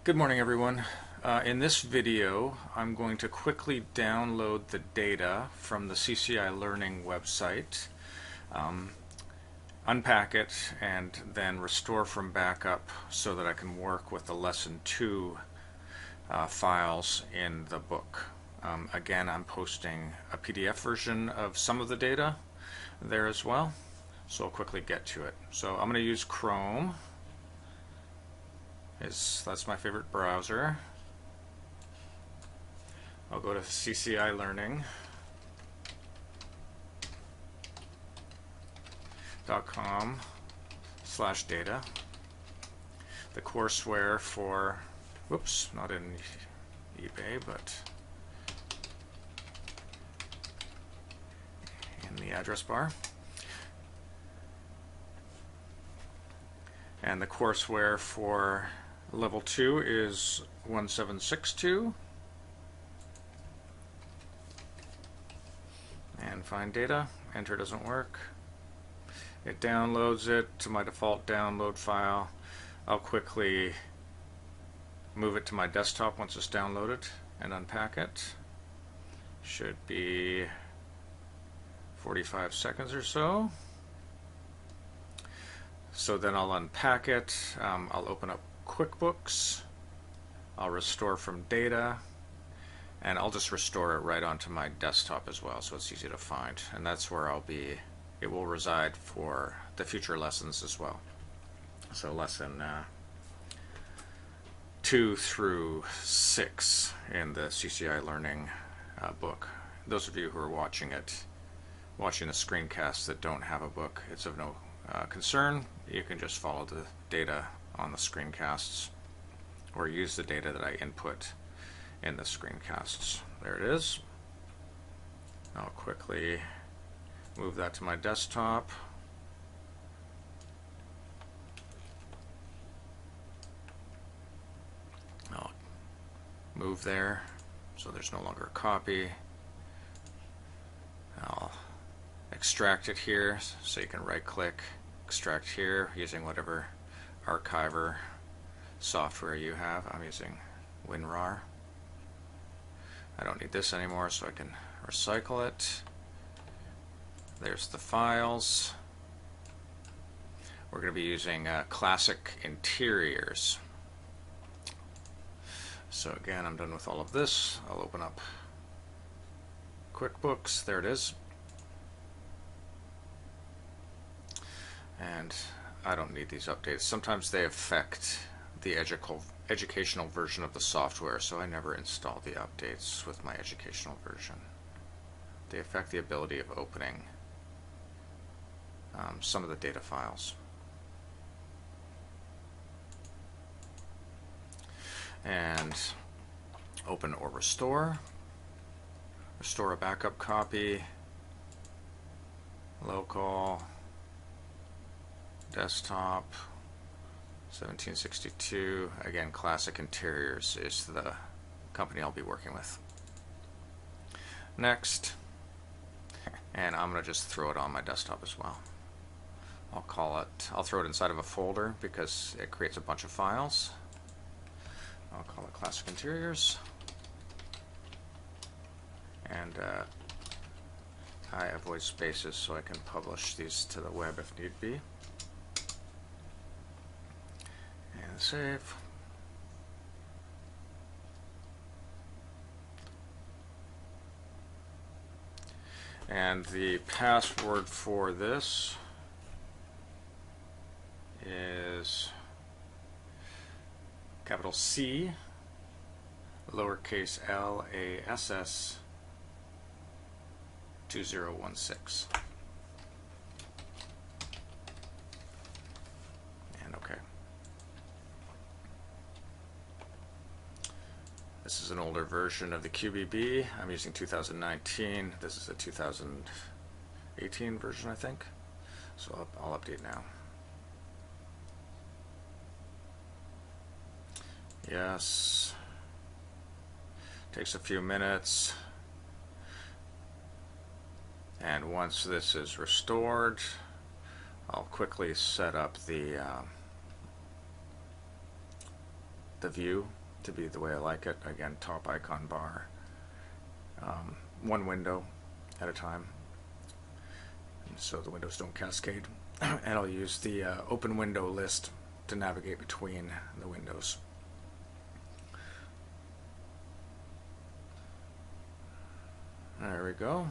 Good morning, everyone. In this video, I'm going to quickly download the data from the CCI Learning website, unpack it, and then restore from backup so that I can work with the Lesson 2 files in the book. Again, I'm posting a PDF version of some of the data there as well, so I'll quickly get to it. So I'm going to use Chrome. That's my favorite browser. I'll go to CCI Learning.com/data. The courseware for, whoops, not in eBay, but in the address bar. And the courseware for Level 2 is 1762. And find data. Enter doesn't work. It downloads it to my default download file. I'll quickly move it to my desktop once it's downloaded and unpack it. Should be 45 seconds or so. So then I'll unpack it. I'll open up QuickBooks. I'll restore from data, and I'll just restore it right onto my desktop as well, so it's easy to find. And that's where it will reside for the future lessons as well. So lesson 2 through 6 in the CCI Learning book. Those of you who are watching the screencast that don't have a book, it's of no concern. You can just follow the data on the screencasts or use the data that I input in the screencasts. There it is. I'll quickly move that to my desktop. I'll move there so there's no longer a copy. I'll extract it here, so you can right click, extract here using whatever archiver software you have. I'm using WinRAR. I don't need this anymore, so I can recycle it. There's the files. We're going to be using classic interiors. So again, I'm done with all of this. I'll open up QuickBooks. There it is. And I don't need these updates. Sometimes they affect the educational version of the software, so I never install the updates with my educational version. They affect the ability of opening some of the data files. And open or restore. Restore a backup copy. Local. Desktop 1762. Again, Classic Interiors is the company I'll be working with. Next, and I'm going to just throw it on my desktop as well. I'll throw it inside of a folder because it creates a bunch of files. I'll call it Classic Interiors. And I avoid spaces so I can publish these to the web if need be. And save. And the password for this is capital C, lowercase LASS 2016. This is an older version of the QBB. I'm using 2019. This is a 2018 version, I think. So I'll update now. Yes. Takes a few minutes. And once this is restored, I'll quickly set up the the view to be the way I like it. Again, top icon bar, one window at a time, and so the windows don't cascade. And I'll use the open window list to navigate between the windows. There we go.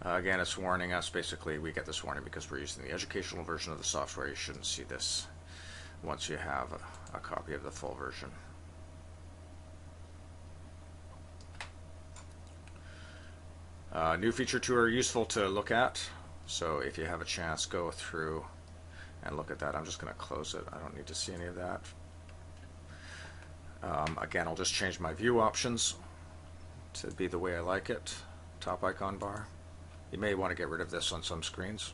Again, it's warning us. Basically, we get this warning because we're using the educational version of the software. You shouldn't see this once you have a copy of the full version. New feature 2 are useful to look at, so if you have a chance, go through and look at that. I'm just going to close it. I don't need to see any of that. Again, I'll just change my view options to be the way I like it. Top icon bar. You may want to get rid of this on some screens,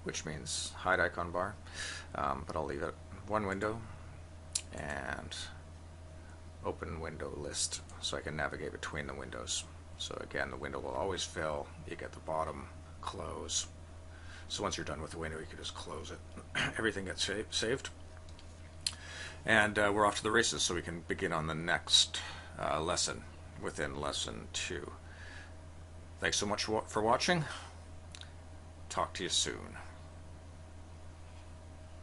which means hide icon bar, but I'll leave it one window and open window list so I can navigate between the windows. So again, the window will always fill. You get the bottom close. So once you're done with the window, you can just close it. Everything gets saved. And we're off to the races, so we can begin on the next lesson within lesson 2. Thanks so much for watching. Talk to you soon.